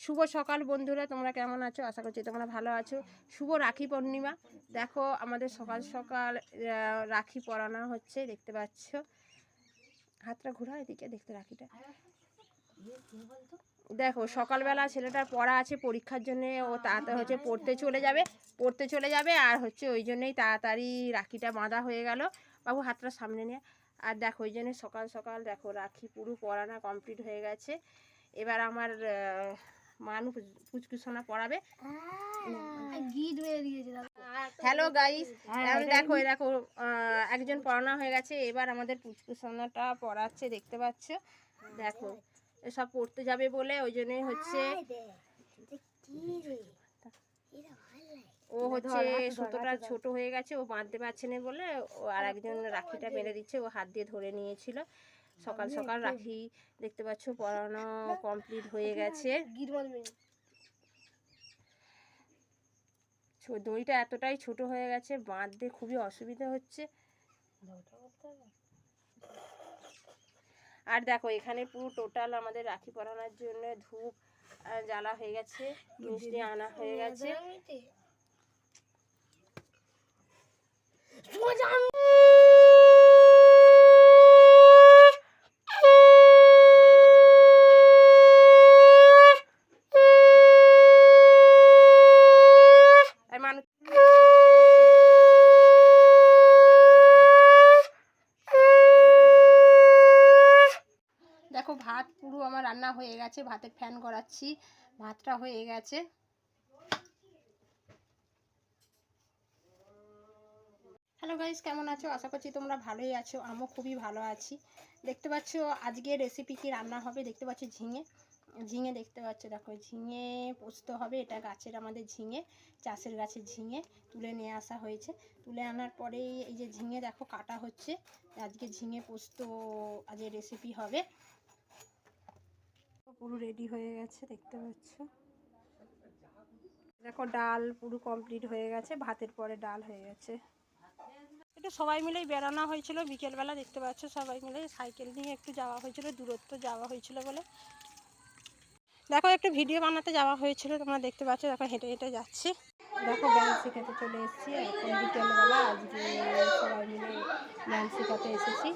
শুভ সকাল বন্ধুরা, তোমরা কেমন আছো? আশা করছি তোমরা ভালো আছো। শুভ রাখি পূর্ণিমা। দেখো আমাদের সকাল সকাল রাখি পরানো হচ্ছে, দেখতে পাচ্ছ। হাতটা ঘোরা এদিকে, দেখতে রাখিটা দেখো। সকালবেলা ছেলেটার পড়া আছে পরীক্ষার জন্যে, ও তাড়াতাড়ি হচ্ছে পড়তে চলে যাবে আর হচ্ছে ওই জন্যই তাড়াতাড়ি রাখিটা বাঁধা হয়ে গেল। বাবু হাতটা সামনে নিয়ে। আর দেখো ওই জন্যে সকাল সকাল দেখো রাখি পুরো পরানো কমপ্লিট হয়ে গেছে। এবার আমার মানু পুচকু সোনা পড়াবে। হ্যালো গাইস, দেখো এরকম একজন পড়ানো হয়ে গেছে। এবার আমাদের পুচকু সোনাটা পড়াচ্ছে, দেখতে পাচ্ছ। দেখো এসব পড়তে যাবে বলে ওই জন্যই হচ্ছে ও হচ্ছে সুতোটা ছোট হয়ে গেছে, ও বাঁধতে পারছে না বলে ও আর একজন রাখিটা বেঁধে দিচ্ছে, ও হাত দিয়ে ধরে নিয়েছিল। সকাল সকাল রাখি দেখতে পাচ্ছ পরানো কমপ্লিট হয়ে গেছে। দড়িটা এতটাই ছোট হয়ে গেছে, বাঁধতে খুবই অসুবিধা হচ্ছে। আর দেখো এখানে পুরো টোটাল আমাদের রাখি পরানোর জন্য ধূপ জ্বালা হয়ে গেছে, মিষ্টি আনা হয়ে গেছে। দেখো ভাত পুরো আমার রান্না হয়ে গেছে, ভাতের ফ্যান করাচ্ছি, ভাতটা হয়ে গেছে। হ্যালো গাইস, কেমন আছো? আশা করছি তোমরা ভালোই আছো, আমিও খুবই ভালো আছি। দেখতে পাচ্ছ আজকে রেসিপি কি রান্না হবে, দেখতে পাচ্ছ ঝিঙে দেখতে পাচ্ছ। দেখো ঝিঙে পোস্ত হবে, এটা গাছের আমাদের ঝিঙে, চাষের গাছের ঝিঙে তুলে নিয়ে আসা হয়েছে। তুলে আনার পরে এই যে ঝিঙে দেখো কাটা হচ্ছে, আজকে ঝিঙে পোস্ত আজকে রেসিপি হবে। পুরো রেডি হয়ে গেছে, দেখতে পাচ্ছ। দেখো ডাল পুরো কমপ্লিট হয়ে গেছে, ভাতের পরে ডাল হয়ে গেছে। এটা সবাই মিলেই বেড়ানো হয়েছিল বিকেলবেলা, দেখতে পাচ্ছ সবাই মিলে সাইকেল নিয়ে একটু যাওয়া হয়েছিল, দূরত্ব যাওয়া হয়েছিল বলে। দেখো একটু ভিডিও বানাতে যাওয়া হয়েছিল, তোমরা দেখতে পাচ্ছ। দেখো হেঁটে হেঁটে যাচ্ছি। দেখো ডান্স শেখাতে চলে এসেছি এখন বিকেলবেলা, আজকে সবাই মিলে ডান্স শেখাতে এসেছি।